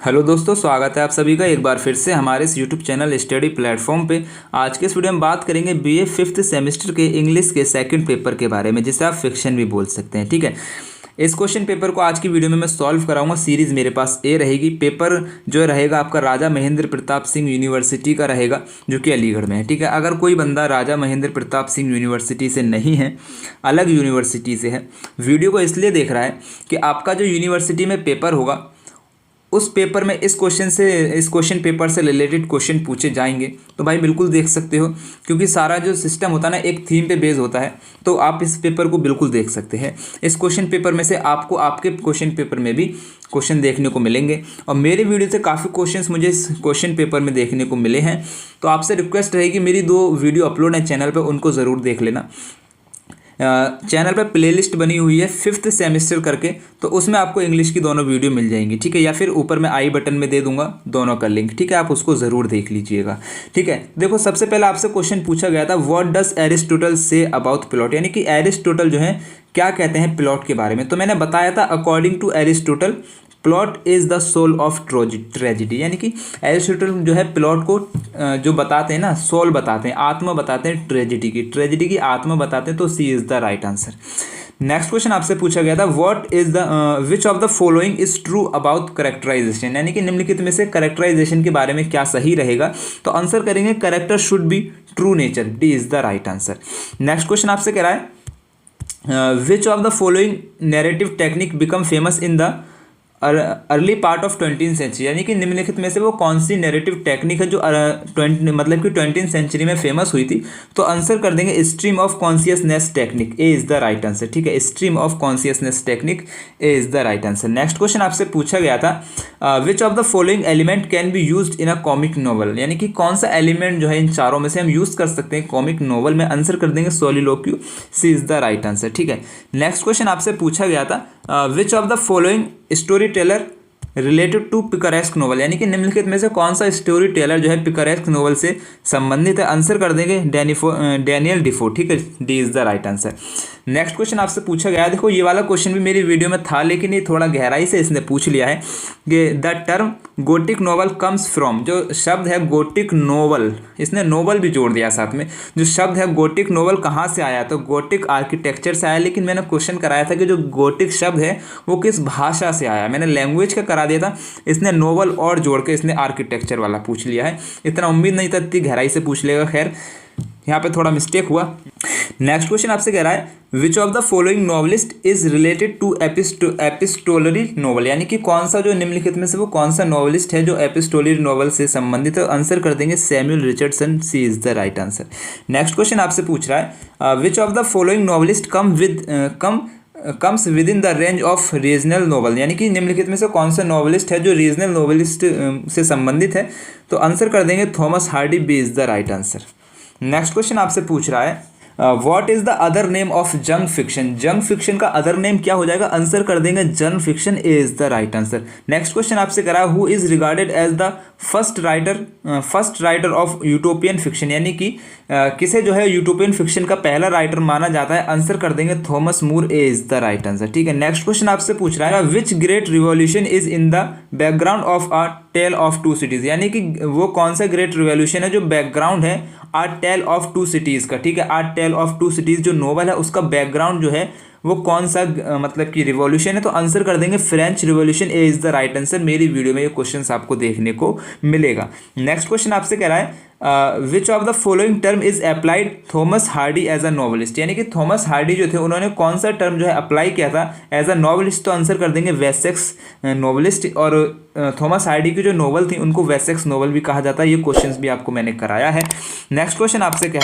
Hello दोस्तों, स्वागत है आप सभी का एक बार फिर से हमारे इस यूट्यूब चैनल स्टडी प्लेटफॉर्म पे। आज के इस वीडियो में बात करेंगे बीए फिफ्थ सेमेस्टर के इंग्लिश के सेकंड पेपर के बारे में, जिसे आप फिक्शन भी बोल सकते हैं। ठीक है, इस क्वेश्चन पेपर को आज की वीडियो में मैं सॉल्व कराऊंगा। सीरीज़ मेरे पास ए रहेगी। पेपर जो रहेगा आपका राजा महेंद्र प्रताप सिंह यूनिवर्सिटी का रहेगा, जो कि अलीगढ़ में है। ठीक है, अगर कोई बंदा राजा महेंद्र प्रताप सिंह यूनिवर्सिटी से नहीं है, अलग यूनिवर्सिटी से है, वीडियो को इसलिए देख रहा है कि आपका जो यूनिवर्सिटी में पेपर होगा उस पेपर में इस क्वेश्चन पेपर से रिलेटेड क्वेश्चन पूछे जाएंगे, तो भाई बिल्कुल देख सकते हो। क्योंकि सारा जो सिस्टम होता है ना, एक थीम पे बेस होता है, तो आप इस पेपर को बिल्कुल देख सकते हैं। इस क्वेश्चन पेपर में से आपको आपके क्वेश्चन पेपर में भी क्वेश्चन देखने को मिलेंगे, और मेरे वीडियो से काफ़ी क्वेश्चंस मुझे इस क्वेश्चन पेपर में देखने को मिले हैं। तो आपसे रिक्वेस्ट रहेगी, मेरी 2 वीडियो अपलोड है चैनल पर, उनको ज़रूर देख लेना। चैनल पर प्लेलिस्ट बनी हुई है फिफ्थ सेमेस्टर करके, तो उसमें आपको इंग्लिश की दोनों वीडियो मिल जाएंगी। ठीक है, या फिर ऊपर मैं आई बटन में दे दूंगा दोनों का लिंक। ठीक है, आप उसको ज़रूर देख लीजिएगा। ठीक है, देखो सबसे पहले आपसे क्वेश्चन पूछा गया था, what does Aristotle say about plot, यानी कि एरिस्टोटल जो है क्या कहते हैं प्लॉट के बारे में। तो मैंने बताया था, according to Aristotle plot is the soul of tragedy, यानी कि एरिस्टोटल जो है प्लॉट को जो बताते हैं ना, सोल बताते हैं, आत्मा बताते हैं ट्रेजिडी की आत्मा बताते हैं। तो C is the right answer. Next question आपसे पूछा गया था, what is the which of the following is true about characterization, यानी कि निम्नलिखित में से करेक्टराइजेशन के बारे में क्या सही रहेगा। तो आंसर करेंगे character should be true nature, D is the right answer. Next question आपसे कह रहा है, which of the following narrative technique become famous in the early part of 20th century, यानी कि निम्नलिखित में से वो कौन सी नैरेटिव टेक्निक है जो मतलब कि 20th सेंचुरी में फेमस हुई थी। तो आंसर कर देंगे stream of consciousness technique, A is the right answer. ठीक है, stream of consciousness technique, A is the right answer. Next question आपसे पूछा गया था, which of the following element can be used in a comic novel, यानी कि कौन सा एलिमेंट जो है इन चारों में से हम यूज कर सकते हैं कॉमिक नॉवल में। आंसर कर देंगे soliloquy, C is the right answer. ठीक है, नेक्स्ट क्वेश्चन आपसे पूछा गया था, which of the following story teller related to picaresque novel, यानी कि निम्नलिखित में से कौन सा स्टोरी टेलर जो है पिकारेस्क नोवेल से संबंधित है। आंसर कर देंगे डैनियल डिफो। ठीक है, D is the right answer. Next question आपसे पूछा गया, देखो ये वाला क्वेश्चन भी मेरी वीडियो में था, लेकिन ये थोड़ा गहराई से इसने पूछ लिया है कि the term Gothic novel comes from, जो शब्द है गोटिक नोवेल, इसने नोवेल भी जोड़ दिया साथ में, जो शब्द है गोटिक नोवेल कहाँ से आया। तो गोटिक आर्किटेक्चर से आया, लेकिन मैंने क्वेश्चन कराया था कि जो गोटिक शब्द है वो किस भाषा से आया। मैंने लैंग्वेज का करा दिया था, इसने नोवेल और जोड़ के इसने आर्किटेक्चर वाला पूछ लिया है। इतना उम्मीद नहीं था इतनी गहराई से पूछ लेगा, खैर यहाँ पे थोड़ा मिस्टेक हुआ। नेक्स्ट क्वेश्चन आपसे कह रहा है, which of the following novelist is related to epistolary novel, यानी कि कौन सा जो निम्नलिखित में से वो कौन सा नॉवलिस्ट है जो एपिस्टोलरी नॉवल से संबंधित है। आंसर कर देंगे Samuel Richardson, C is the right answer. Next question आपसे पूछ रहा है, which of the following novelist comes within the range of regional novel, यानी कि निम्नलिखित में से कौन सा नॉवलिस्ट है जो रीजनल नॉवलिस्ट से संबंधित है। तो आंसर कर देंगे Thomas Hardy, B is the right answer. Next question आपसे पूछ रहा है, what is the other name of junk fiction, junk fiction का अदर नेम क्या हो जाएगा। आंसर कर देंगे junk fiction, A is the right answer. Next question आपसे करा, who is regarded as the first writer of utopian fiction, यानी कि किसे जो है यूटोपियन फिक्शन का पहला राइटर माना जाता है। आंसर कर देंगे Thomas More, A is the right answer. ठीक है, नेक्स्ट क्वेश्चन आपसे पूछ रहा है, which great revolution is in the background of a tale of 2 cities, यानी कि वो कौन सा ग्रेट रिवॉल्यूशन है जो बैकग्राउंड है आ टेल ऑफ 2 सिटीज़ का। ठीक है, आ टेल ऑफ 2 सिटीज़ जो नोवेल है उसका बैकग्राउंड जो है वो कौन सा मतलब कि रिवॉल्यूशन है। तो आंसर कर देंगे French revolution, A is the right answer. मेरी वीडियो में ये क्वेश्चन आपको देखने को मिलेगा। नेक्स्ट क्वेश्चन आपसे कह रहा है, which of the following term is applied Thomas Hardy as a novelist, यानी कि थॉमस हार्डी जो थे उन्होंने कौन सा टर्म जो है अप्लाई किया था एज अ नॉवलिस्ट। तो आंसर कर देंगे वेसेक्स नॉवलिस्ट, और थॉमस हार्डी की जो नॉवल थी उनको वेसेक्स नॉवल भी कहा जाता है। ये क्वेश्चंस भी आपको मैंने कराया है। नेक्स्ट क्वेश्चन आपसे कह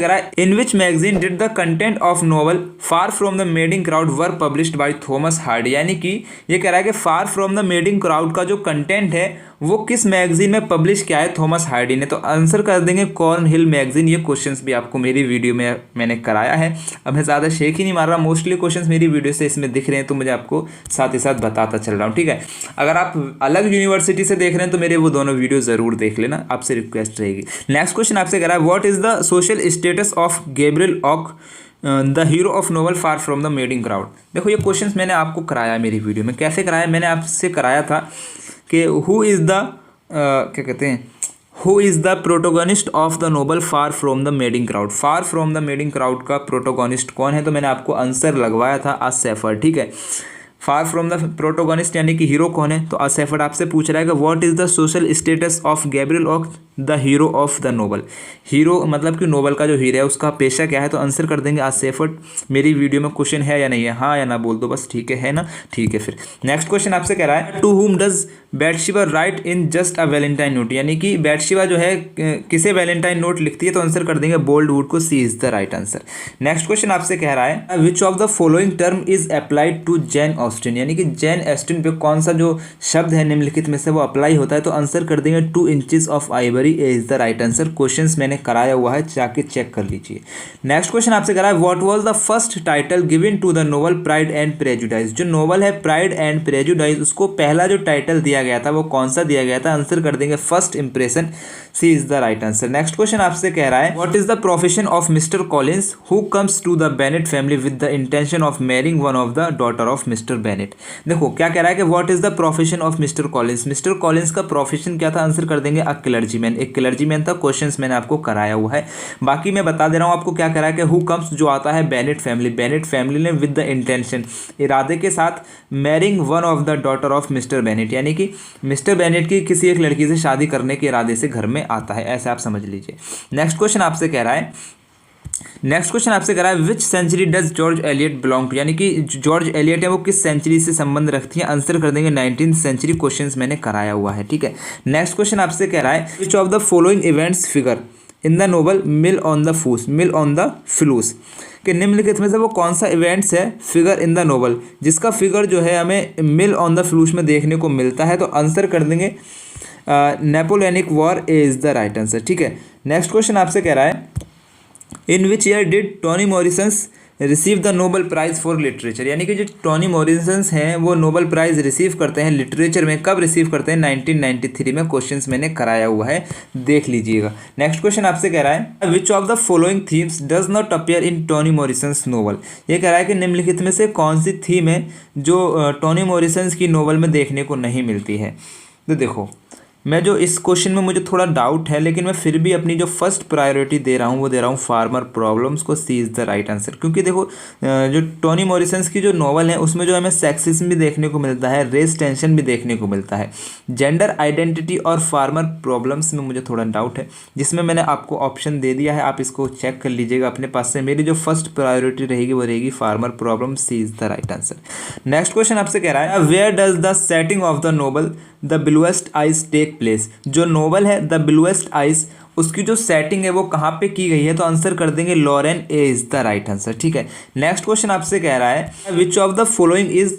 रहा है, in which magazine did the content of novel far from the madding crowd were published by Thomas Hardy, यानी कि ये कह रहा है कि far from the madding crowd का जो कंटेंट है वो किस मैगजीन में पब्लिश किया है थॉमस हार्डी ने। तो आंसर कर देंगे कॉर्नहिल मैगजीन। ये क्वेश्चंस भी आपको मेरी वीडियो में मैंने कराया है। अब मैं ज़्यादा शेक ही नहीं मार रहा, मोस्टली क्वेश्चंस मेरी वीडियो से इसमें दिख रहे हैं, तो मुझे आपको साथ ही साथ बताता चल रहा हूँ। ठीक है, अगर आप अलग यूनिवर्सिटी से देख रहे हैं तो मेरे वो दोनों वीडियो ज़रूर देख लेना, आपसे रिक्वेस्ट रहेगी। नेक्स्ट क्वेश्चन आपसे कह रहा है, what is the social status of Gabriel the hero of novel far from the madding crowd. देखो ये क्वेश्चंस मैंने आपको कराया मेरी वीडियो में। कैसे कराया? मैंने आपसे कराया था कि हु इज़ द क्या कहते हैं, who is the protagonist of the novel far from the madding crowd. Far from the madding crowd का प्रोटोगोनिस्ट कौन है? तो मैंने आपको आंसर लगवाया था अ सेफर्ड। ठीक है, फार फ्रॉम द प्रोटोगोनिस्ट यानी कि हीरो कौन है? तो अ सेफर्ड आपसे पूछ रहा है कि what is the social status of Gabriel of the hero of the novel. Hero मतलब कि नोवेल का जो हीरो है उसका पेशा क्या है? तो आंसर कर देंगे अ सेफर्ड। मेरी वीडियो में क्वेश्चन है या नहीं है? हाँ या ना बोल दो बस, ठीक है ना? ठीक है। फिर नेक्स्ट क्वेश्चन आपसे कह रहा है to whom does Bathsheba write in just a valentine note, यानी कि बैटशिबा जो है किसे वैलेंटाइन नोट लिखती है? तो आंसर कर देंगे बोल्ड वुड को। C is the right answer. Next question आपसे कह रहा है which of the following term is applied to Jane Austen, यानी कि जैन ऑस्टिन पे कौन सा जो शब्द है निम्नलिखित में से वो अप्लाई होता है? तो आंसर कर देंगे 2 inches of Ivory is the right answer. Questions मैंने कराया हुआ है, जाके चेक कर लीजिए। नेक्स्ट क्वेश्चन आपसे कह रहा है what was the first title given to the novel pride and Prejudice. जो नोवेल है प्राइड एंड प्रेजुडाइज उसको पहला जो टाइटल दिया गया था वो कौन सा दिया गया था? आंसर कर देंगे first impression. C is the right answer. Next question आपसे कह रहा है what is the profession of mister Collins who comes to the Bennet family with the intention of marrying one of the daughter of mister Bennet. देखो क्या कह रहा है कि what is the profession of mister Collins. Mister Collins का profession क्या था? Answer कर देंगे अ क्लर्जीमैन। एक क्लर्जीमैन था। क्वेश्चंस मैंने आपको कराया हुआ है। बाकी मैं बता दे रहा हूँ आपको क्या कह रहा है कि हु कम्स जो आता है बेनेट फैमिली। बेनेट फैमिली ने विद द इंटेंशन इरादे के साथ marrying one of the daughter of mister Bennett, यानी कि मिस्टर बेनेट की किसी एक लड़की से शादी करने के इरादे से घर में आता है, ऐसे आप समझ लीजिए। नेक्स्ट क्वेश्चन आपसे कह रहा है which century does George Eliot belong to, यानी कि जॉर्ज एलियट है वो किस सेंचुरी से संबंध रखती है? आंसर कर देंगे 19th सेंचुरी। क्वेश्चंस मैंने कराया हुआ है। ठीक है। नेक्स्ट क्वेश्चन आपसे कह रहा है which of the following events figure in the novel mill on the फूस, मिल ऑन द फ्लूस कि निम्नलिखित में से वो कौन सा इवेंट्स है फिगर इन द नोवेल जिसका फिगर जो है हमें मिल ऑन द फ्लूस में देखने को मिलता है? तो आंसर कर देंगे Napoleonic war is the right answer. ठीक है। नेक्स्ट क्वेश्चन आपसे कह रहा है in which year did Toni Morrison's receive the Nobel prize for literature, यानी कि जो टोनी मॉरिसन्स हैं वो नोबेल प्राइज़ रिसीव करते हैं लिटरेचर में। कब रिसीव करते हैं? 1993 में। क्वेश्चंस मैंने कराया हुआ है, देख लीजिएगा। नेक्स्ट क्वेश्चन आपसे कह रहा है which of the following themes does not appear in Toni Morrison's novel. ये कह रहा है कि निम्नलिखित में से कौन सी थीम है जो टोनी मॉरिसन्स की नोवेल में देखने को नहीं मिलती है? तो देखो मैं जो इस क्वेश्चन में मुझे थोड़ा डाउट है, लेकिन मैं फिर भी अपनी जो फर्स्ट प्रायोरिटी दे रहा हूँ वो दे रहा हूँ फार्मर प्रॉब्लम्स को। सी इज़ द राइट आंसर। क्योंकि देखो जो टोनी मॉरिसन्स की जो नॉवल है उसमें जो हमें सेक्सिज्म भी देखने को मिलता है, रेस टेंशन भी देखने को मिलता है। जेंडर आइडेंटिटी और फार्मर प्रॉब्लम्स में मुझे थोड़ा डाउट है, जिसमें मैंने आपको ऑप्शन दे दिया है, आप इसको चेक कर लीजिएगा अपने पास से। मेरी जो फर्स्ट प्रायोरिटी रहेगी वो रहेगी farmer problem. C is the right answer. Next question आपसे कह रहा है where does the setting of the novel the bluest eyes take place. जो नोवेल है द ब्लूएस्ट आइज उसकी जो सेटिंग है वो कहाँ पे की गई है? तो आंसर कर देंगे Lauren A is the right answer. ठीक है। नेक्स्ट क्वेश्चन आपसे कह रहा है which of the following is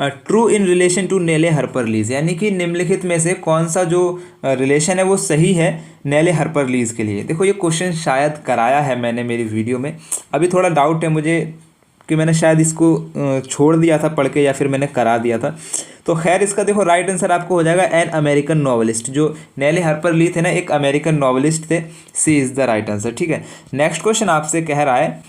true in relation to Nelle Harper lease, यानी कि निम्नलिखित में से कौन सा जो रिलेशन है वो सही है नेले हर्पर लीज के लिए? देखो ये क्वेश्चन शायद कराया है मैंने मेरी वीडियो में, अभी थोड़ा डाउट है मुझे कि मैंने शायद इसको छोड़ दिया था पढ़ के या फिर मैंने करा दिया था। तो खैर इसका देखो राइट आंसर आपको हो जाएगा एन अमेरिकन नॉवलिस्ट। जो नेले हर्पर ली थे ना एक अमेरिकन नॉवलिस्ट थे। C is the right answer. ठीक है। नेक्स्ट क्वेश्चन आपसे कह रहा है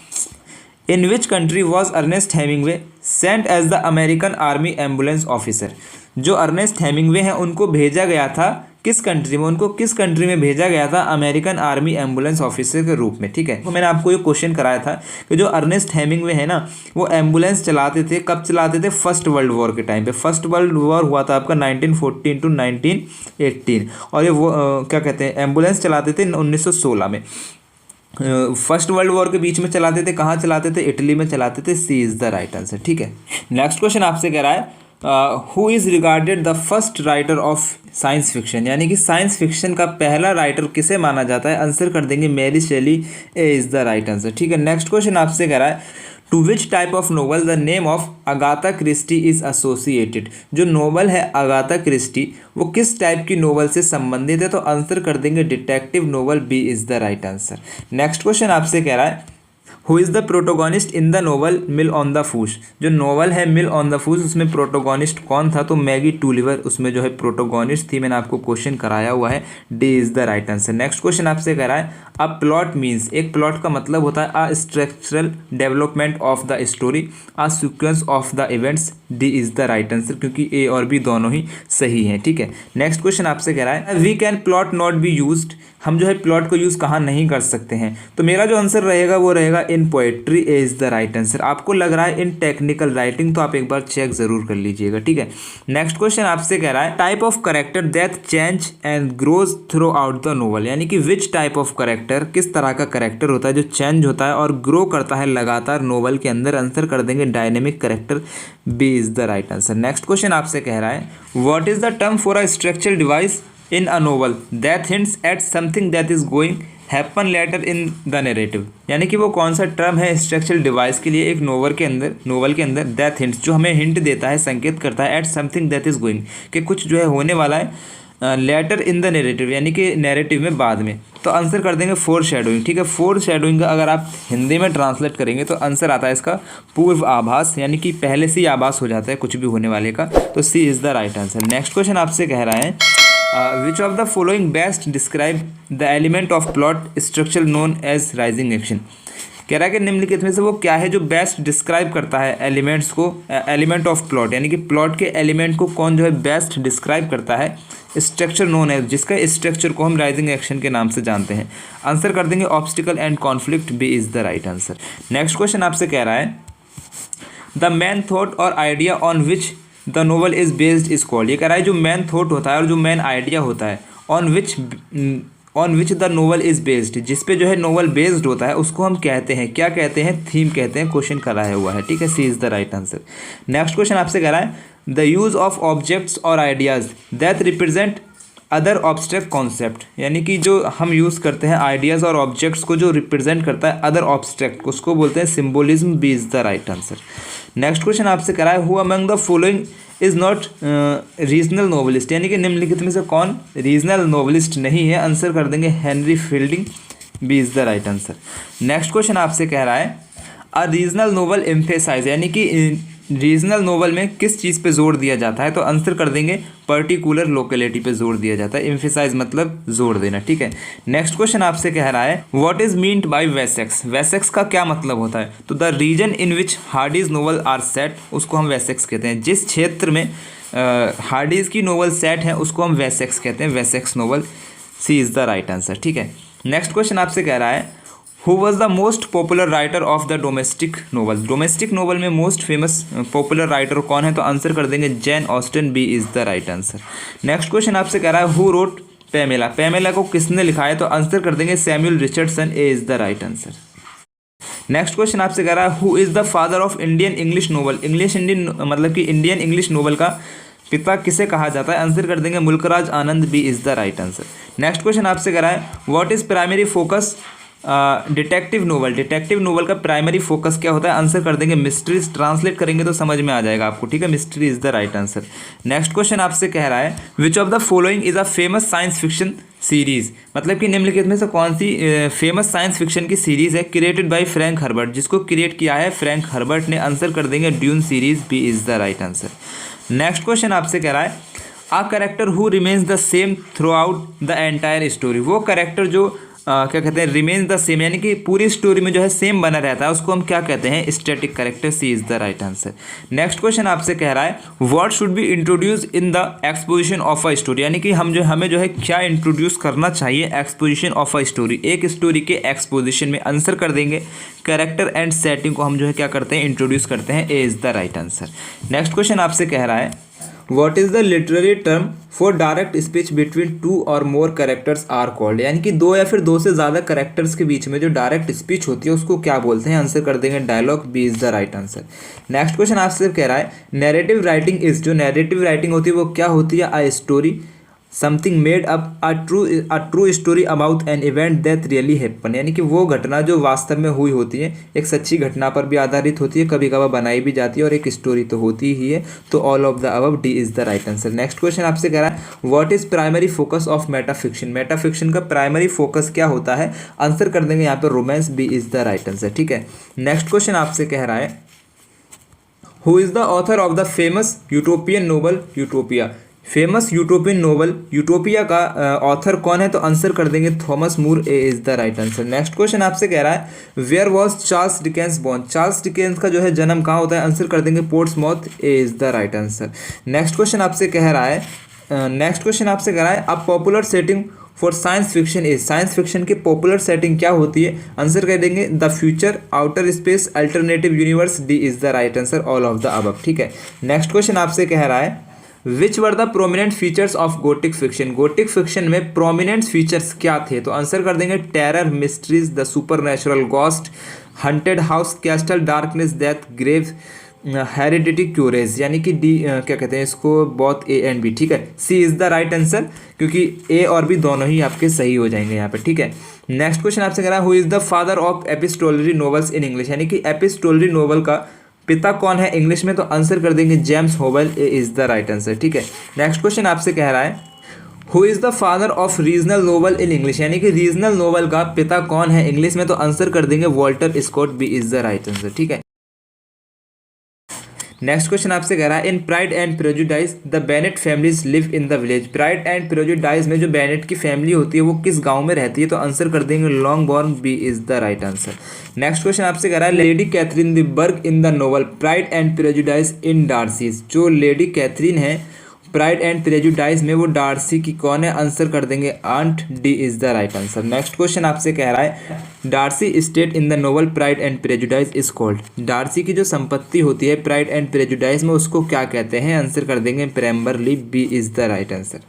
in which country was Ernest Hemingway sent as the American army ambulance officer. जो अर्नेस्ट हेमिंगवे हैं उनको भेजा गया था किस कंट्री में? उनको किस कंट्री में भेजा गया था? अमेरिकन आर्मी एम्बुलेंस ऑफिसर के रूप में। ठीक है। तो मैंने आपको ये क्वेश्चन कराया था कि जो अर्नेस्ट हेमिंगवे है ना वो एम्बुलेंस चलाते थे, कब चलाते थे? फर्स्ट वर्ल्ड वॉर के टाइम पे। फर्स्ट वर्ल्ड वॉर हुआ था आपका 1914 to 1918 और ये वो क्या कहते हैं एम्बुलेंस चलाते थे 1916 में। फर्स्ट वर्ल्ड वॉर के बीच में चलाते थे। कहाँ चलाते थे? इटली में चलाते थे। C is the right answer. ठीक है। नेक्स्ट क्वेश्चन आपसे कह रहा है who is regarded the first writer of science fiction, यानी कि साइंस फिक्शन का पहला राइटर किसे माना जाता है? आंसर कर देंगे Mary Shelley A is the right answer. ठीक है। नेक्स्ट क्वेश्चन आपसे कह रहा है to which type of novel the name of Agatha Christie is associated. जो नोवेल है अगाथा क्रिस्टी वो किस टाइप की नोवेल से संबंधित है? तो आंसर कर देंगे detective novel. B is the right answer. Next question आपसे कह रहा है who is the protagonist in the novel mill on the Floss, जो नोवेल है मिल ऑन द फूस उसमें प्रोटोगोनिस्ट कौन था, तो मैगी टूलिवर उसमें जो है प्रोटोगोनिस्ट थी। मैंने आपको क्वेश्चन कराया हुआ है, D is the right answer. Next question आपसे कह रहा है अ प्लॉट मीन्स, एक प्लॉट का मतलब होता है a structural development of the story, a sequence of the events, D is the right answer, क्योंकि ए और बी दोनों ही सही हैं। ठीक है, नेक्स्ट क्वेश्चन आपसे कह रहा है we can plot not be used, हम जो है प्लॉट को यूज़ कहाँ नहीं कर सकते हैं, तो मेरा जो आंसर रहेगा वो रहेगा in poetry, A is the right answer. आपको लग रहा है इन टेक्निकल राइटिंग, तो आप एक बार चेक जरूर कर लीजिएगा। ठीक है, नेक्स्ट क्वेश्चन आपसे कह रहा है type of character that change and grows through out the novel, यानी कि विच टाइप ऑफ करेक्टर, किस तरह का करेक्टर होता है जो चेंज होता है और ग्रो करता है लगातार नोवेल के अंदर। आंसर कर देंगे dynamic character, B is the right answer. Next question आपसे कह रहा है what is the term for a structural device in a novel that hints at something that is going happen later in the narrative, यानी कि वो कौन सा term है स्ट्रक्चरल डिवाइस के लिए एक नोवेल के अंदर that hints, जो हमें हिंट देता है, संकेत करता है, at something that is going, कि कुछ जो है होने वाला है लेटर इन द नैरेटिव, यानी कि नैरेटिव में बाद में। तो आंसर कर देंगे फोर शेडोइंग। ठीक है, फोर शेडोइंग का अगर आप हिंदी में ट्रांसलेट करेंगे तो आंसर आता है इसका पूर्व आभास, यानी कि पहले से ही आभास हो जाता है कुछ भी होने वाले का, तो C is the right answer. Next question आपसे कह रहा है which of the following best describe the element of plot structure known as rising action, कह रहा है कि निम्नलिखित में से वो क्या है जो बेस्ट डिस्क्राइब करता है एलिमेंट्स को, एलिमेंट ऑफ प्लॉट, यानी कि प्लॉट के एलिमेंट को कौन जो है बेस्ट डिस्क्राइब करता है, स्ट्रक्चर नोन है, जिसका स्ट्रक्चर को हम राइजिंग एक्शन के नाम से जानते हैं। आंसर कर देंगे obstacle and conflict, B is the right answer. Next question आपसे कह रहा है द मैन थॉट और idea on which the novel is based is called, ये कह रहा है जो मैन थॉट होता है और जो मैन आइडिया होता है on which the novel is based, जिस पे जो है नोवेल बेस्ड होता है उसको हम कहते हैं, क्या कहते हैं, थीम कहते हैं। क्वेश्चन कराया हुआ है। ठीक है, C is the right answer. Next question आपसे कह रहा है द यूज़ ऑफ ऑब्जेक्ट्स और ideas that represent other abstract concept, यानी कि जो हम यूज़ करते हैं आइडियाज़ और ऑब्जेक्ट्स को जो रिप्रेजेंट करता है अदर ऑब्स्ट्रैक्ट, उसको बोलते हैं symbolism, B is the right answer. Next question आपसे कह रहा है who among the following is not regional novelist, यानी कि निम्नलिखित में से कौन रीजनल नोवेलिस्ट नहीं है। आंसर कर देंगे Henry Fielding, B is the right answer. Next question आपसे कह रहा है अ रीजनल नोवेल एम्फेसाइज, यानी कि रीजनल नोवेल में किस चीज़ पे जोर दिया जाता है, तो आंसर कर देंगे पर्टिकुलर लोकेलिटी पे जोर दिया जाता है। एम्फेसाइज मतलब जोर देना। ठीक है, नेक्स्ट क्वेश्चन आपसे कह रहा है what is meant by Wessex, Wessex का क्या मतलब होता है, तो the region in which Hardy's novel are set, उसको हम वेसेक्स कहते हैं। जिस क्षेत्र में हार्डीज की नोवेल सेट है उसको हम वेसेक्स कहते हैं, Wessex novel, C is the right answer. ठीक है, नेक्स्ट क्वेश्चन आपसे कह रहा है who was the most popular writer of the domestic novel, domestic novel में मोस्ट फेमस पॉपुलर राइटर कौन है, तो आंसर कर देंगे Jane Austen, B is the right answer. Next question आपसे कह रहा है हु रोट पैमेला, पैमेला को किसने लिखा है, तो आंसर कर देंगे Samuel Richardson, A is the right answer. Next question आपसे कह रहा है who is the father of Indian English novel, Indian मतलब कि इंडियन इंग्लिश नोवेल का पिता किसे कहा जाता है, आंसर कर देंगे मुल्कराज आनंद, B is the right answer. Next question आपसे कह रहा है what is primary focus detective novel, detective novel का प्राइमरी फोकस क्या होता है, आंसर कर देंगे मिस्ट्रीज, ट्रांसलेट करेंगे तो समझ में आ जाएगा आपको। ठीक है, mystery is the right answer. Next question आपसे कह रहा है which of the following is a famous science fiction series, मतलब कि निम्नलिखित में से कौन सी फेमस साइंस फिक्शन की सीरीज़ है क्रिएटेड बाय फ्रैंक हर्बर्ट, जिसको क्रिएट किया है फ्रैंक हर्बर्ट ने। आंसर कर देंगे Dune series, B is the right answer. Next question आपसे कह रहा है a character who remains the same through out the entire story, वो करेक्टर जो क्या कहते हैं रिमेन्स द सेम, यानी कि पूरी स्टोरी में जो है सेम बना रहता है, उसको हम क्या कहते हैं, static character, C is the right answer. Next question आपसे कह रहा है what should be introduce in the exposition of a story, यानी कि हमें जो है क्या इंट्रोड्यूस करना चाहिए एक्सपोजिशन ऑफ अ स्टोरी, एक स्टोरी के एक्सपोजिशन में। आंसर कर देंगे कैरेक्टर एंड सेटिंग को हम जो है क्या करते हैं, इंट्रोड्यूस करते हैं, ए is the right answer. Next question आपसे कह रहा है what is the literary term for direct speech between two और मोर कैरेक्टर्स आर कॉल्ड, यानी कि दो या फिर दो से ज़्यादा कैरेक्टर्स के बीच में जो डायरेक्ट स्पीच होती है उसको क्या बोलते हैं, आंसर कर देंगे dialogue, B is the right answer. Next question आपसे कह रहा है नैरेटिव राइटिंग इज, जो नैरेटिव राइटिंग होती है वो क्या होती है, a story something made up a true story about an event that really happen, यानी कि वो घटना जो वास्तव में हुई होती है, एक सच्ची घटना पर भी आधारित होती है, कभी कभार बनाई भी जाती है और एक स्टोरी तो होती ही है। तो all of the above, D is the right answer. Next question आपसे कह रहा है what is primary focus of metafiction, metafiction का प्राइमरी फोकस क्या होता है? आंसर कर देंगे यहाँ पर romance, B is the right answer. ठीक है, नेक्स्ट क्वेश्चन आपसे कह रहा है who is the author of the famous utopian novel Utopia, famous utopian novel Utopia का ऑथर कौन है? तो आंसर कर देंगे Thomas More, A is the right answer. Next question आपसे कह रहा है where was Charles Dickens born, Charles Dickens का जो है जन्म कहाँ होता है? आंसर कर देंगे Portsmouth, A is the right answer. Next question आपसे कह रहा है a popular setting for science fiction is, science fiction की पॉपुलर सेटिंग क्या होती है? आंसर कर देंगे the future, outer space, alternative universe, D is the right answer, all of the above. ठीक है, नेक्स्ट क्वेश्चन आपसे कह रहा है which were the prominent features of gothic fiction, gothic fiction में प्रोमिनेंट फीचर्स क्या थे? तो आंसर कर देंगे terror, mysteries, the super natural, ghost, haunted house, castle, darkness, death, grave, heredity, courage, यानी कि डी क्या कहते हैं इसको, बोथ ए एंड बी। ठीक है, C is the right answer, क्योंकि ए और बी दोनों ही आपके सही हो जाएंगे यहाँ पे। ठीक है, नेक्स्ट क्वेश्चन आपसे कह रहा है who is the father of epistolary novels in English, यानी कि एपिस्टोलरी नोवेल का पिता कौन है इंग्लिश में? तो आंसर कर देंगे James hovel, A is the right answer. ठीक है, नेक्स्ट क्वेश्चन आपसे कह रहा है who is the father of regional novel in English, यानी कि रीजनल नोवेल का पिता कौन है इंग्लिश में? तो आंसर कर देंगे Walter Scott, B is the right answer. ठीक है, नेक्स्ट क्वेश्चन आपसे कह रहा है in pride and prejudice the Bennet families live in the village, pride and prejudice में जो बेनेट की फैमिली होती है वो किस गांव में रहती है? तो आंसर कर देंगे Longbourn, B is the right answer. Next question आपसे कह रहा है Lady Catherine de Bourgh in the novel pride and prejudice in Darcy's, जो लेडी कैथरीन है प्राइड एंड प्रेजुडाइज में वो डार्सी की कौन है? आंसर कर देंगे aunt, D is the right answer. Next question आपसे कह रहा है Darcy state in the novel pride and prejudice is called, Darcy की जो संपत्ति होती है प्राइड एंड प्रेजुडाइज में उसको क्या कहते हैं? आंसर कर देंगे Pemberley, B is the right answer.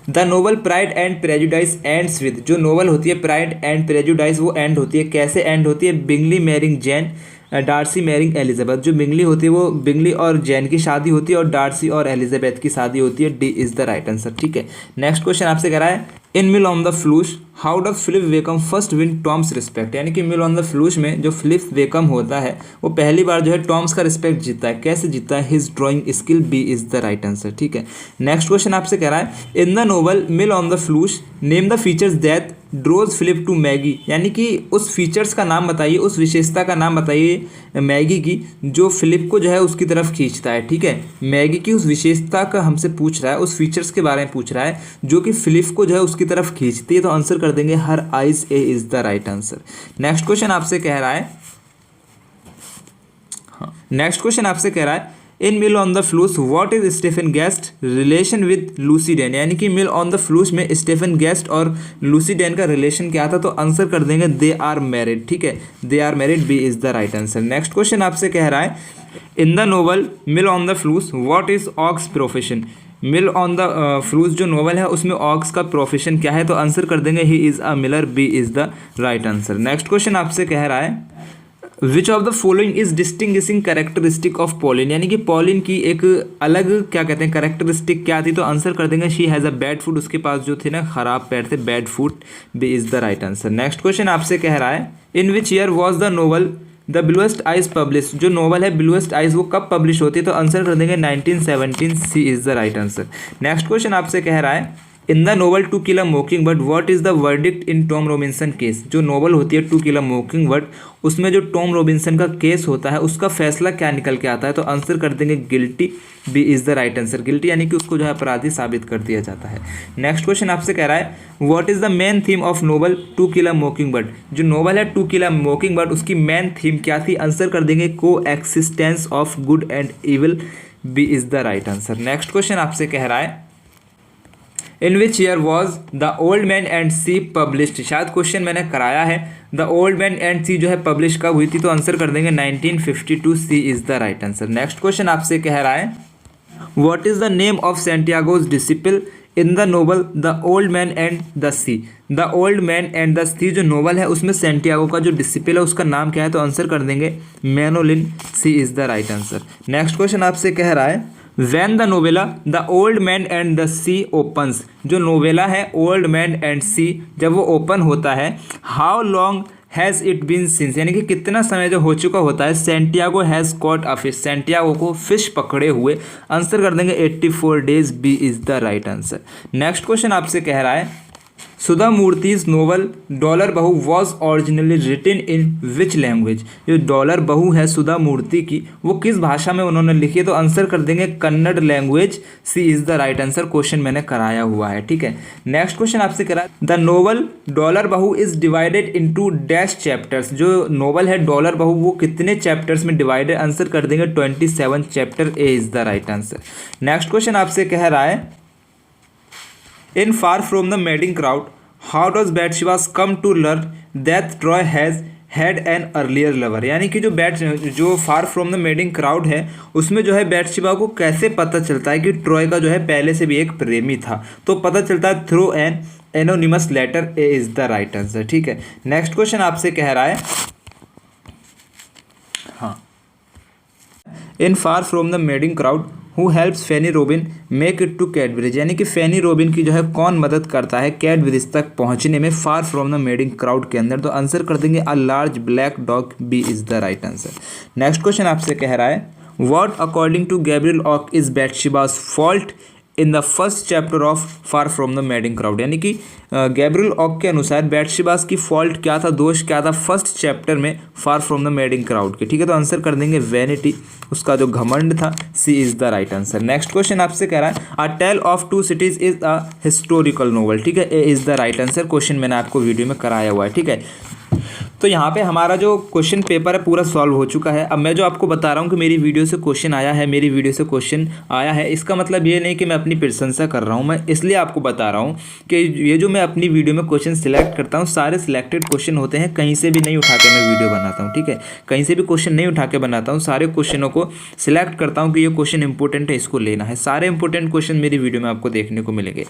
The novel pride and prejudice ends with, जो नोवेल होती है प्राइड एंड प्रेजुडाइज वो एंड होती है, कैसे एंड होती है? Bingley marrying Jane, Darcy marrying Elizabeth, जो बिंगली होती है वो बिंगली और जैन की शादी होती है और डार्सी और एलिजाबेथ की शादी होती है, D is the right answer. ठीक है, नेक्स्ट क्वेश्चन आपसे कह रहा है in mill on the floss how does Philip Wakem first win Tom's respect, यानी कि मिल ऑन द फ्लूश में जो फिलिप वेकम होता है वो पहली बार जो है टॉम्स का रिस्पेक्ट जीतता है, कैसे जीतता है? His drawing skill, B is the right answer. ठीक है, नेक्स्ट क्वेश्चन आपसे कह रहा है in the novel mill on the floss name the features that draws Philip to Maggie, यानी कि उस फीचर्स का नाम बताइए, उस विशेषता का नाम बताइए मैगी की जो फिलिप को जो है उसकी तरफ खींचता है। ठीक है, मैगी की उस विशेषता का हमसे पूछ रहा है, उस फीचर्स के बारे में पूछ रहा है जो कि फिलिप को जो है उसकी तरफ खींचती है, तो आंसर कर देंगे her eyes, A is the right answer. Next question आपसे कह रहा है नेक्स्ट क्वेश्चन आपसे कह रहा है in mill on the floss what is Stephen Guest relation with Lucy Deane, यानी कि मिल ऑन द फ्लूस में स्टेफन गेस्ट और लूसी डेन का रिलेशन क्या था? तो आंसर कर देंगे दे आर मैरिड। ठीक है, they are married, B is the right answer. Next question आपसे कह रहा है in the novel mill on the floss what is ox's profession, mill on the floss जो नोवेल है उसमें ऑक्स का प्रोफेशन क्या है? तो आंसर कर देंगे he is a miller, B is the right answer. Next question आपसे कह रहा है which of the following is distinguishing characteristic of Pauline, यानी कि पॉलिन की एक अलग क्या कहते हैं कैरेक्टरिस्टिक क्या थी? तो आंसर कर देंगे she has a bad foot, उसके पास जो थे ना खराब पैर थे, bad foot, B is the right answer. Next question आपसे कह रहा है in which year was the novel the bluest eyes publish, जो नोवेल है ब्लूएस्ट आइज वो कब पब्लिश होती है? तो आंसर कर देंगे 1917, C is the right answer. Next question आपसे कह रहा है in the novel to kill a mockingbird what is the verdict in Tom Robinson case, जो नोवेल होती है टू किल अ मॉकिंग बर्ड उसमें जो टॉम रॉबिन्सन का केस होता है उसका फैसला क्या निकल के आता है? तो आंसर कर देंगे guilty, B is the right answer. Guilty यानी कि उसको जो है अपराधी साबित कर दिया जाता है। नेक्स्ट क्वेश्चन आपसे कह रहा है what is the main theme of novel to kill a mockingbird, जो नोवेल है to kill a mockingbird उसकी मेन थीम क्या थी? आंसर कर देंगे coexistence of good and evil, B is the right answer. Next question आपसे कह रहा है in which year was the old man and sea published, शायद क्वेश्चन मैंने कराया है the old man and sea जो है पब्लिश कब हुई थी? तो आंसर कर देंगे 1952, C is the right answer. Next question आपसे कह रहा है what is the name of Santiago's disciple in the novel the old man and the sea, the old man and the sea जो नोवेल है उसमें Santiago का जो disciple है उसका नाम क्या है? तो आंसर कर देंगे Manolin, C is the right answer. Next question आपसे कह रहा है when the novella the old man and the sea opens, जो नोवेला है ओल्ड मैन एंड सी जब वो ओपन होता है, how long has it been since, यानी कि कितना समय जो हो चुका होता है, Santiago has caught a fish, Santiago को फिश पकड़े हुए। आंसर कर देंगे 84 days, B is the right answer. Next question आपसे कह रहा है सुधा मूर्तिज नोवेल डॉलर बहू was originally रिटिन in which language, जो डॉलर बहू है सुधा मूर्ति की वो किस भाषा में उन्होंने लिखी है, तो आंसर कर देंगे Kannada language, C is the right answer. Question मैंने कराया हुआ है, ठीक है। नेक्स्ट क्वेश्चन आपसे करा द नोवेल डॉलर बहू is divided into dash chapters, जो नोवेल है डॉलर बहू वो कितने चैप्टर्स में डिवाइडेड, आंसर कर देंगे 27 chapter, A is the right answer. Next question आपसे कह रहा है in far from the madding crowd how does Bathsheba come to learn that Troy has had an earlier lover, यानी कि जो far from the madding crowd है उसमें जो है बैटशेबा को कैसे पता चलता है कि ट्रॉय का जो है पहले से भी एक प्रेमी था, तो पता चलता है through an anonymous letter, A is the right answer, ठीक है। नेक्स्ट क्वेश्चन आपसे कह रहा है हाँ in far from the madding crowd who helps Fanny Robin make it to Casterbridge's, यानी कि फैनी रोबिन की जो है कौन मदद करता है कैडबरीज तक पहुंचने में far from the madding crowd के अंदर, तो आंसर कर देंगे a large black dog, B is the right answer. Next question आपसे कह रहा है what according to Gabriel Oak is Bathsheba's fault in the first chapter of far from the madding crowd, यानी कि गैब्रियल ऑक के अनुसार बैटशेबाज की फॉल्ट क्या था, दोष क्या था फर्स्ट चैप्टर में far from the madding crowd के, ठीक है। तो आंसर कर देंगे वैनिटी, उसका जो घमंड था, C is the right answer. Next question आपसे कह रहा है a tale of two cities is a historical novel, ठीक है, A is the right answer. Question मैंने आपको वीडियो में कराया हुआ है, ठीक है। तो यहाँ पे हमारा जो क्वेश्चन पेपर है पूरा सॉल्व हो चुका है। अब मैं जो आपको बता रहा हूँ कि मेरी वीडियो से क्वेश्चन आया है, मेरी वीडियो से क्वेश्चन आया है, इसका मतलब ये नहीं कि मैं अपनी प्रशंसा कर रहा हूँ, मैं इसलिए आपको बता रहा हूँ कि ये जो मैं अपनी वीडियो में क्वेश्चन सिलेक्ट करता हूँ सारे सिलेक्टेड क्वेश्चन होते हैं, कहीं से भी नहीं उठा के मैं वीडियो बनाता हूँ, ठीक है। कहीं से भी क्वेश्चन नहीं उठा के बनाता हूँ, सारे क्वेश्चनों को सिलेक्ट करता हूँ कि ये क्वेश्चन इंपॉर्टेंट है, इसको लेना है। सारे इंपॉर्टेंट क्वेश्चन मेरी वीडियो में आपको देखने को मिलेंगे,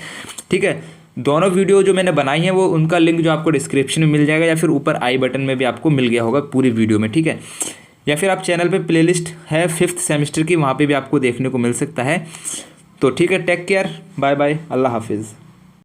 ठीक है। दोनों वीडियो जो मैंने बनाई है वो उनका लिंक जो आपको डिस्क्रिप्शन में मिल जाएगा या फिर ऊपर आई बटन में भी आपको मिल गया होगा पूरी वीडियो में, ठीक है। या फिर आप चैनल पे प्लेलिस्ट है 5th सेमेस्टर की, वहाँ पे भी आपको देखने को मिल सकता है। तो ठीक है, टेक केयर, बाय बाय, अल्लाह हाफिज़।